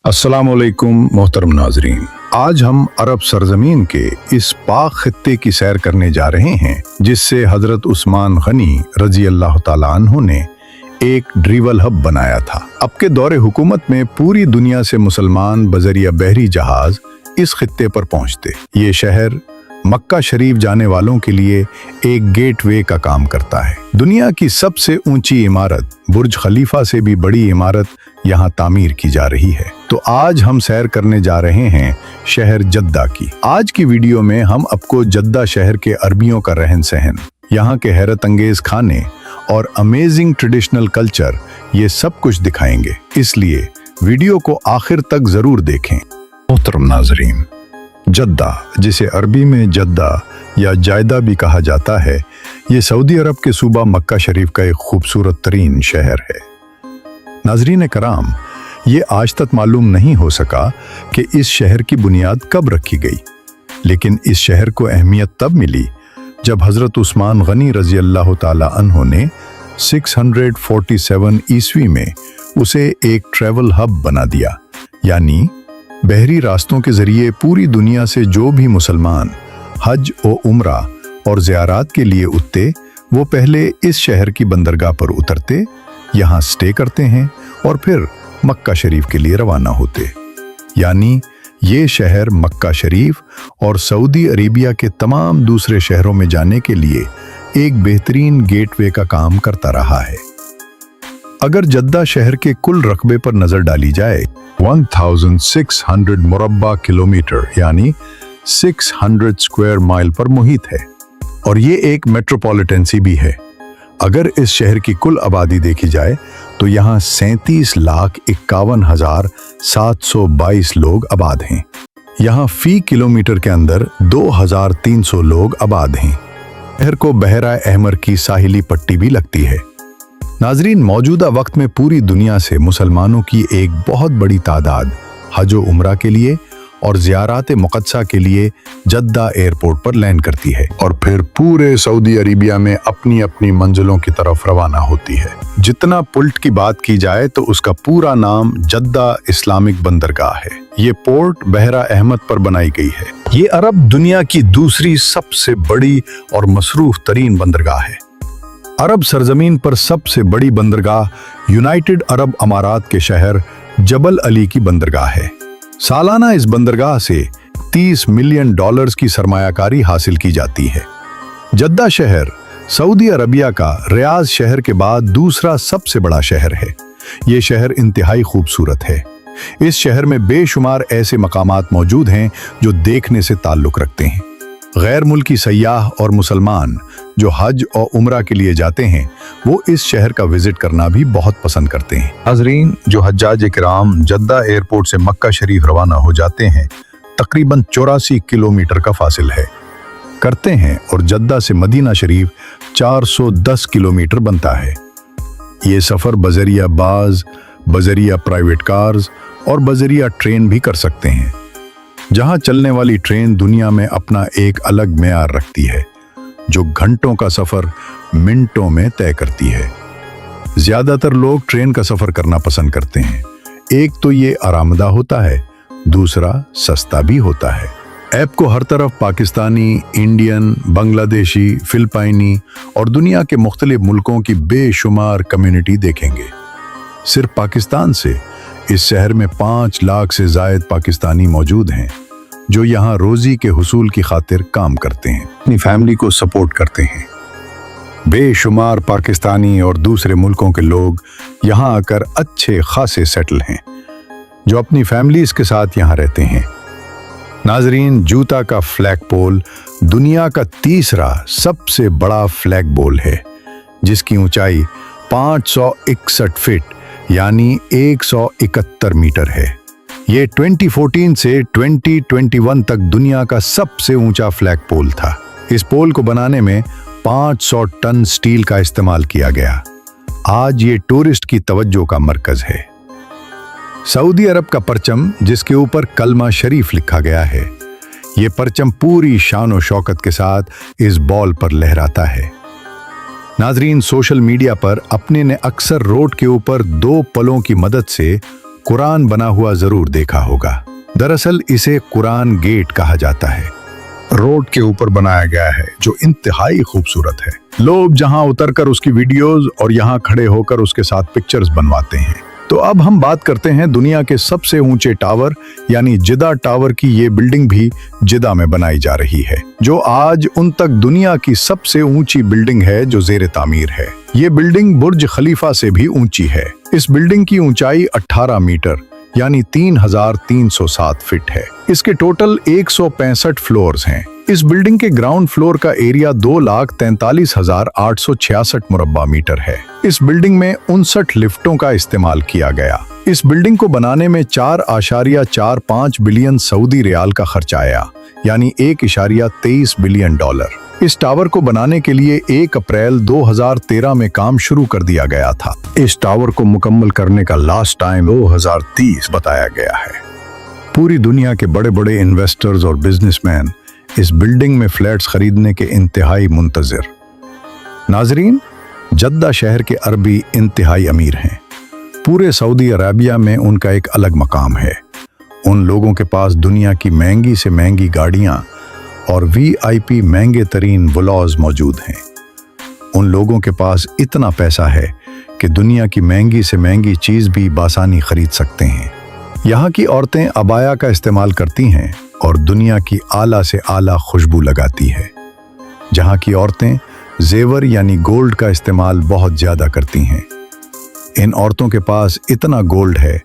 अस्सलाम वालेकुम मोहतरम नाजरीन, आज हम अरब सरजमीन के इस पाक खित्ते की सैर करने जा रहे हैं जिससे हजरत उस्मान गनी रजी अल्लाह ताला अन्हु ने एक ड्रीवल हब बनाया था। अब के दौरे हुकूमत में पूरी दुनिया से मुसलमान बजरिया बहरी जहाज इस खित्ते पर पहुंचते। ये शहर मक्का शरीफ जाने वालों के लिए एक गेटवे का काम करता है। दुनिया की सबसे ऊंची इमारत बुर्ज खलीफा से भी बड़ी इमारत यहाँ तामीर की जा रही है। तो आज हम सैर करने जा रहे हैं शहर जद्दा की। आज की वीडियो में हम आपको जद्दा शहर के अरबियों का रहन सहन, यहाँ के हैरत अंगेज खाने और अमेजिंग ट्रेडिशनल कल्चर, ये सब कुछ दिखाएंगे, इसलिए वीडियो को आखिर तक जरूर देखें। मोहतरम नाजरीन, जद्दा, जिसे अरबी में जद्दा या जायदा भी कहा जाता है, ये सऊदी अरब के सूबा मक्का शरीफ का एक खूबसूरत तरीन शहर है। नाजरीन कराम, ये आज तक मालूम नहीं हो सका कि इस शहर की बुनियाद कब रखी गई, लेकिन इस शहर को अहमियत तब मिली जब हजरत उस्मान गनी रजी अल्लाह ताला अन्हु ने 647 ईस्वी में उसे एक ट्रैवल हब बना दिया। यानी बहरी रास्तों के जरिए पूरी दुनिया से जो भी मुसलमान हज व उम्रा और ज़ियारात के लिए उठते, वो पहले इस शहर की बंदरगाह पर उतरते, यहाँ स्टे करते हैं और फिर मक्का शरीफ के लिए रवाना होते। यानी ये शहर मक्का शरीफ और सऊदी अरेबिया के तमाम दूसरे शहरों में जाने के लिए एक बेहतरीन गेटवे का काम करता रहा है। अगर जद्दा शहर के कुल रकबे पर नजर डाली जाए, 1600 मुरब्बा किलोमीटर यानी 600 स्क्वायर माइल पर मुहित है और ये एक मेट्रोपॉलिटन सी भी है। अगर इस शहर की कुल आबादी देखी जाए तो यहाँ 37,51,722 लोग आबाद हैं। यहाँ फी किलोमीटर के अंदर 2,300 लोग आबाद हैं। शहर को बहरा अहमर की साहिली पट्टी भी लगती है। नाजरीन, मौजूदा वक्त में पूरी दुनिया से मुसलमानों की एक बहुत बड़ी तादाद हज व उम्रा के लिए और ज़ियारात मुक़द्दसा के लिए जद्दा एयरपोर्ट पर लैंड करती है और फिर पूरे सऊदी अरेबिया में अपनी अपनी मंजिलों की तरफ रवाना होती है। जितना पुल्ट की बात की जाए तो उसका पूरा नाम जद्दा इस्लामिक बंदरगाह है। ये पोर्ट बहरा अहमद पर बनाई गई है। ये अरब दुनिया की दूसरी सबसे बड़ी और मसरूफ तरीन बंदरगाह है। अरब सरजमीन पर सबसे बड़ी बंदरगाह यूनाइटेड अरब अमारात के शहर जबल अली की बंदरगाह है। सालाना इस बंदरगाह से $30 मिलियन की सरमायाकारी हासिल की जाती है। जद्दा शहर सऊदी अरबिया का रियाद शहर के बाद दूसरा सबसे बड़ा शहर है। ये शहर इंतहाई खूबसूरत है। इस शहर में बेशुमार ऐसे मकामात मौजूद हैं जो देखने से ताल्लुक रखते हैं। गैर मुल्की सयाह और मुसलमान जो हज और उम्रा के लिए जाते हैं, वो इस शहर का विजिट करना भी बहुत पसंद करते हैं। नाज़रीन, जो हज्जाज किराम जद्दा एयरपोर्ट से मक्का शरीफ रवाना हो जाते हैं, तकरीबन 84 किलोमीटर का फासिल है करते हैं और जद्दा से मदीना शरीफ 410 किलोमीटर बनता है। ये सफ़र बजरिया बाज, बजरिया प्राइवेट कार्स और बजरिया ट्रेन भी कर सकते हैं। जहां चलने वाली ट्रेन दुनिया में अपना एक अलग मेयार रखती है, जो घंटों का सफर मिनटों में तय करती है। ज्यादातर लोग ट्रेन का सफर करना पसंद करते हैं। एक तो ये आरामदा होता है, दूसरा सस्ता भी होता है। ऐप को हर तरफ पाकिस्तानी, इंडियन, बांग्लादेशी, फिलिपाइनी और दुनिया के मुख्तलिफ मुल्कों की बेशुमार कम्युनिटी देखेंगे। सिर्फ पाकिस्तान से इस शहर में 5 लाख से जायद पाकिस्तानी मौजूद हैं जो यहाँ रोजी के हुसूल की खातिर काम करते हैं, अपनी फैमिली को सपोर्ट करते हैं। बेशुमार पाकिस्तानी और दूसरे मुल्कों के लोग यहाँ आकर अच्छे खासे सेटल हैं जो अपनी फैमिलीज के साथ यहाँ रहते हैं। नाजरीन, जूता का फ्लैग पोल दुनिया का तीसरा सबसे बड़ा फ्लैग पोल है जिसकी ऊंचाई 561 फीट यानी 171 मीटर है। ये 2014 से 2021 तक दुनिया का सबसे ऊंचा फ्लैग पोल था। इस पोल को बनाने में 500 टन स्टील का इस्तेमाल किया गया। आज ये टूरिस्ट की तवज्जो का मरकज है। सऊदी अरब का परचम जिसके ऊपर कलमा शरीफ लिखा गया है, ये परचम पूरी शान और शौकत के साथ इस बॉल पर लहराता है। नाजरीन, सोशल मीडिया पर अपने ने अक्सर रोड के ऊपर दो पलों की मदद से कुरान बना हुआ जरूर देखा होगा। दरअसल इसे कुरान गेट कहा जाता है। रोड के ऊपर बनाया गया है जो इंतहाई खूबसूरत है। लोग जहां उतरकर उसकी वीडियोस और यहां खड़े होकर उसके साथ पिक्चर्स बनवाते हैं। तो अब हम बात करते हैं दुनिया के सबसे ऊंचे टावर यानी जिदा टावर की। ये बिल्डिंग भी जिदा में बनाई जा रही है, जो आज उन तक दुनिया की सबसे ऊंची बिल्डिंग है जो जेर तामीर है। ये बिल्डिंग बुर्ज खलीफा से भी ऊंची है। इस बिल्डिंग की ऊंचाई 18 मीटर यानी 3307 फीट है। इसके टोटल 165 फ्लोर्स हैं। इस बिल्डिंग के ग्राउंड फ्लोर का एरिया 2,43,866 मुरब्बा मीटर है। इस बिल्डिंग में 59 लिफ्टों का इस्तेमाल किया गया। इस बिल्डिंग को बनाने में 4.45 बिलियन सऊदी रियाल का खर्चा आया, यानी 1.23 बिलियन डॉलर। इस टावर को बनाने के लिए 1 अप्रैल 2013 में काम शुरू कर दिया गया था। इस टावर को मुकम्मल करने का लास्ट टाइम 2030 बताया गया है। पूरी दुनिया के बड़े बड़े इन्वेस्टर्स और बिजनेसमैन इस बिल्डिंग में फ्लैट्स खरीदने के इंतहाई मुंतजिर। नाजरीन, जद्दा शहर के अरबी इंतहाई अमीर हैं। पूरे सऊदी अरेबिया में उनका एक अलग मकाम है। उन लोगों के पास दुनिया की महंगी से महंगी गाड़ियां और VIP महंगे तरीन विलास मौजूद हैं। उन लोगों के पास इतना पैसा है कि दुनिया की महंगी से महंगी चीज़ भी बासानी खरीद सकते हैं। यहाँ की औरतें अबाया का इस्तेमाल करती हैं और दुनिया की आला से आला खुशबू लगाती है। जहाँ की औरतें जेवर यानी गोल्ड का इस्तेमाल बहुत ज़्यादा करती हैं। इन औरतों के पास इतना गोल्ड है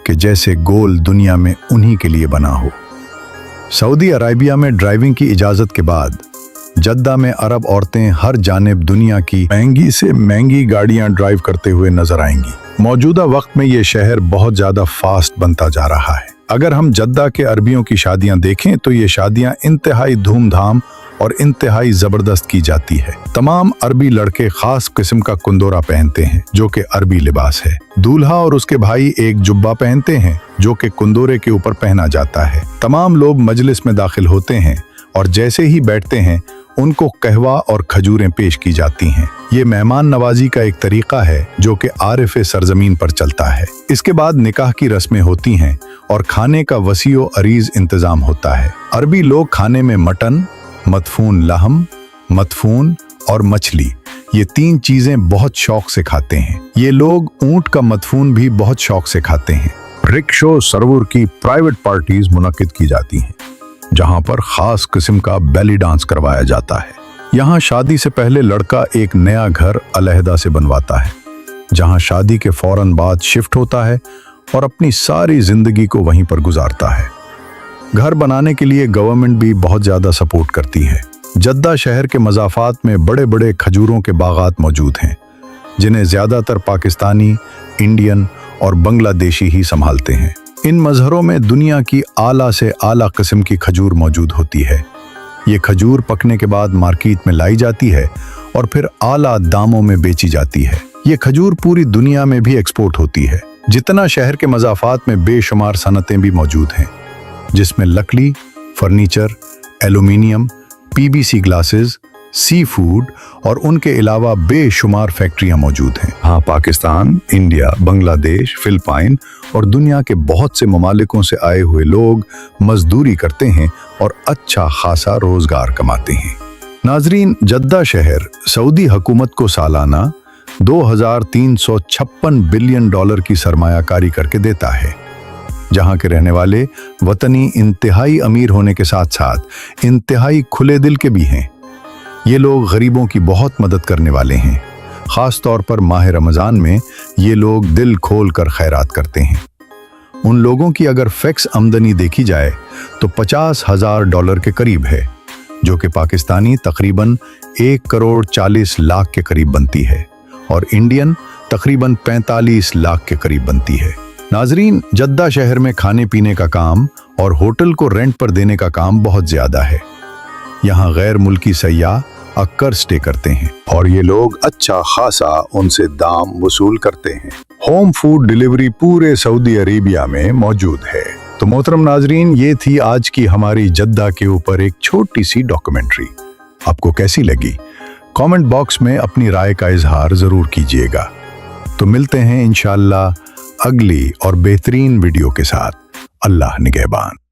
कि जैसे गोल्ड दुनिया में उन्हीं के लिए बना हो। सऊदी अरेबिया में ड्राइविंग की इजाज़त के बाद जद्दा में अरब औरतें हर जानिब दुनिया की महंगी से महंगी गाड़ियां ड्राइव करते हुए नजर आएंगी। मौजूदा वक्त में ये शहर बहुत ज़्यादा फास्ट बनता जा रहा है। अगर हम जद्दा के अरबियों की शादियां देखें तो ये शादियां इंतहाई धूमधाम और इंतहाई ज़बरदस्त की जाती है। तमाम अरबी लड़के खास किस्म का कुंदोरा पहनते हैं जो कि अरबी लिबास है। दूल्हा और उसके भाई एक जुब्बा पहनते हैं जो कि कुंदोरे के ऊपर पहना जाता है। तमाम लोग मजलिस में दाखिल होते हैं और जैसे ही बैठते हैं उनको कहवा और खजूरें पेश की जाती हैं। ये मेहमान नवाजी का एक तरीका है जो कि आरिफ सरजमीन पर चलता है। इसके बाद निकाह की रस्में होती हैं और खाने का वसीओ अरीज इंतजाम होता है। अरबी लोग खाने में मटन, मदफून लहम, मदफून और मछली, ये 3 चीजें बहुत शौक से खाते हैं। ये लोग ऊंट का मदफून भी बहुत शौक से खाते हैं। रिक्शो सरवुर की प्राइवेट पार्टीज मुनक्किद की जाती हैं जहां पर खास किस्म का बेली डांस करवाया जाता है। यहाँ शादी से पहले लड़का एक नया घर अलहदा से बनवाता है जहां शादी के फौरन बाद शिफ्ट होता है और अपनी सारी जिंदगी को वहीं पर गुजारता है। घर बनाने के लिए गवर्नमेंट भी बहुत ज़्यादा सपोर्ट करती है। जद्दा शहर के मज़ाफ़ात में बड़े बड़े खजूरों के बागात मौजूद हैं जिन्हें ज़्यादातर पाकिस्तानी, इंडियन और बांग्लादेशी ही संभालते हैं। इन मज़हरों में दुनिया की आला से आला किस्म की खजूर मौजूद होती है। ये खजूर पकने के बाद मार्केट में लाई जाती है और फिर आला दामों में बेची जाती है। ये खजूर पूरी दुनिया में भी एक्सपोर्ट होती है। जितना शहर के मज़ाफ़ात में बेशुमार सनतें भी मौजूद हैं जिसमें लकड़ी, furniture, aluminium, PVC glasses, sea food और उनके अलावा बेशुमार फैक्ट्रियां मौजूद हैं। हाँ, पाकिस्तान, इंडिया, बांग्लादेश, फिलिपाइन और दुनिया के बहुत से ममालिकों से आए हुए लोग मजदूरी करते हैं और अच्छा खासा रोजगार कमाते हैं। नाजरीन, जद्दा शहर सऊदी हुकूमत को सालाना 2,356 बिलियन डॉलर की सरमायाकारी करके देता है, जहां के रहने वाले वतनी इंतहाई अमीर होने के साथ साथ इंतहाई खुले दिल के भी हैं। ये लोग गरीबों की बहुत मदद करने वाले हैं। ख़ास तौर पर माह रमज़ान में ये लोग दिल खोल कर खैरात करते हैं। उन लोगों की अगर फिक्स आमदनी देखी जाए तो 50,000 डॉलर के करीब है, जो कि पाकिस्तानी तकरीबन 1,40,00,000 के करीब बनती है और इंडियन तकरीबन 45 लाख के करीब बनती है। नाजरीन, जद्दा शहर में खाने पीने का काम और होटल को रेंट पर देने का काम बहुत ज़्यादा है। यहाँ गैर मुल्की सयाह अक्सर स्टे करते हैं और ये लोग अच्छा खासा उनसे दाम वसूल करते हैं। होम फूड डिलीवरी पूरे सऊदी अरेबिया में मौजूद है। तो मोहतरम नाजरीन, ये थी आज की हमारी जद्दा के ऊपर एक छोटी सी डॉक्यूमेंट्री। आपको कैसी लगी? कमेंट बॉक्स में अपनी राय का इजहार जरूर कीजिएगा। तो मिलते हैं इंशाअल्लाह अगली और बेहतरीन वीडियो के साथ। अल्लाह निगहबान।